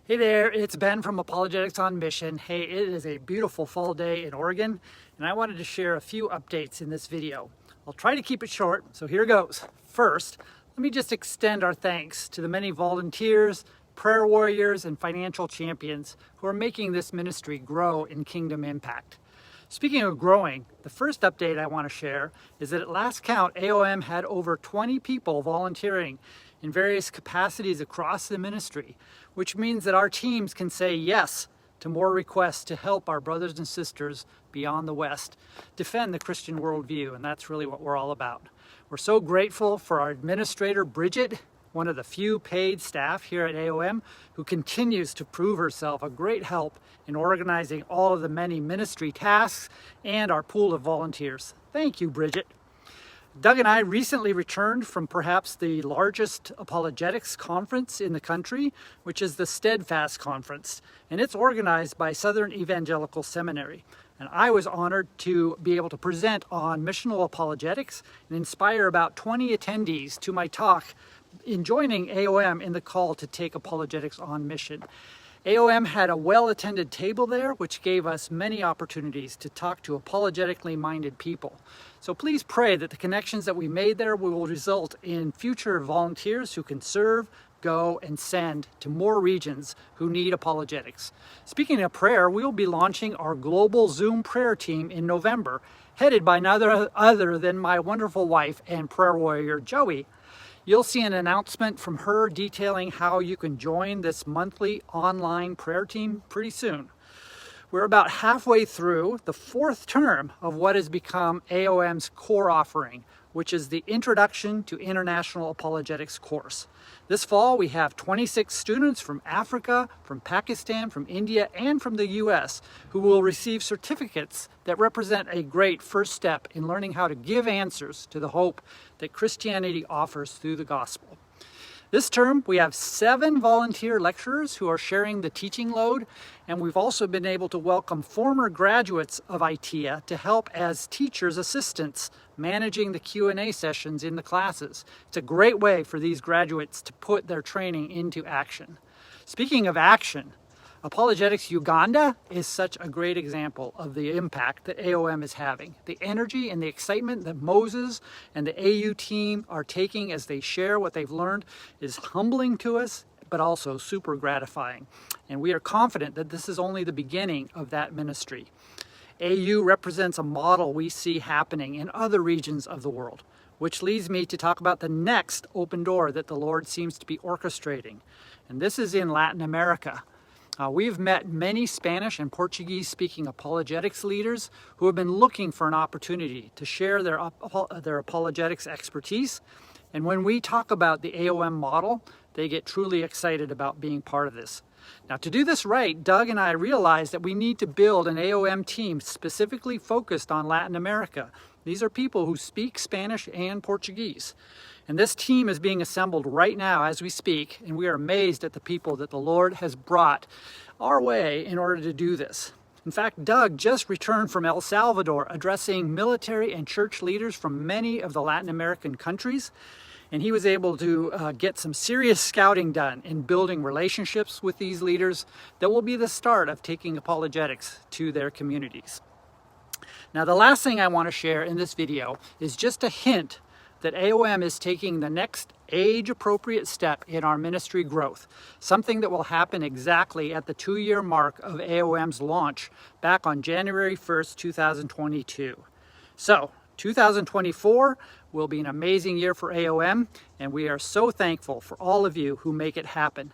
Hey there, it's Ben from Apologetics on Mission. Hey, it is a beautiful fall day in Oregon, and I wanted to share a few updates in this video. I'll try to keep it short, so here goes. First, let me just extend our thanks to the many volunteers, prayer warriors, and financial champions who are making this ministry grow in kingdom impact. Speaking of growing, the first update I want to share is that at last count, AoM had over 20 people volunteering in various capacities across the ministry, which means that our teams can say yes to more requests to help our brothers and sisters beyond the West defend the Christian worldview, and that's really what we're all about. We're so grateful for our administrator, Bridget, one of the few paid staff here at AoM, who continues to prove herself a great help in organizing all of the many ministry tasks and our pool of volunteers. Thank you, Bridget. Doug and I recently returned from perhaps the largest apologetics conference in the country, which is the Steadfast Conference, and it's organized by Southern Evangelical Seminary. And I was honored to be able to present on missional apologetics and inspire about 20 attendees to my talk in joining AoM in the call to take apologetics on mission. AoM had a well-attended table there, which gave us many opportunities to talk to apologetically minded people. So please pray that the connections that we made there will result in future volunteers who can serve, go, and send to more regions who need apologetics. Speaking of prayer, we will be launching our global Zoom prayer team in November, headed by none other than my wonderful wife and prayer warrior, Joey. You'll see an announcement from her detailing how you can join this monthly online prayer team pretty soon. We're about halfway through the fourth term of what has become AoM's core offering, which is the Introduction to International Apologetics course. This fall, we have 26 students from Africa, from Pakistan, from India, and from the US who will receive certificates that represent a great first step in learning how to give answers to the hope that Christianity offers through the gospel. This term, we have 7 volunteer lecturers who are sharing the teaching load, and we've also been able to welcome former graduates of ITEA to help as teachers' assistants managing the Q&A sessions in the classes. It's a great way for these graduates to put their training into action. Speaking of action, Apologetics Uganda is such a great example of the impact that AoM is having. The energy and the excitement that Moses and the AU team are taking as they share what they've learned is humbling to us, but also super gratifying. And we are confident that this is only the beginning of that ministry. AU represents a model we see happening in other regions of the world, which leads me to talk about the next open door that the Lord seems to be orchestrating. And this is in Latin America. We've met many Spanish and Portuguese-speaking apologetics leaders who have been looking for an opportunity to share their apologetics expertise. And when we talk about the AoM model, they get truly excited about being part of this. Now, to do this right, Doug and I realized that we need to build an AoM team specifically focused on Latin America. These are people who speak Spanish and Portuguese. And this team is being assembled right now as we speak, and we are amazed at the people that the Lord has brought our way in order to do this. In fact, Doug just returned from El Salvador addressing military and church leaders from many of the Latin American countries, and he was able to get some serious scouting done in building relationships with these leaders that will be the start of taking apologetics to their communities. Now, the last thing I want to share in this video is just a hint that AoM is taking the next age-appropriate step in our ministry growth, something that will happen exactly at the 2-year mark of AoM's launch back on January 1st, 2022. So, 2024 will be an amazing year for AoM, and we are so thankful for all of you who make it happen.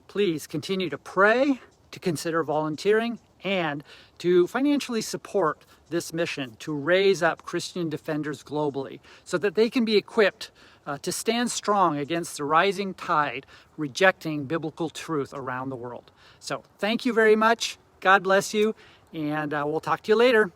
Please continue to pray, to consider volunteering, and to financially support this mission to raise up Christian defenders globally so that they can be equipped to stand strong against the rising tide, rejecting biblical truth around the world. So thank you very much. God bless you, and we'll talk to you later.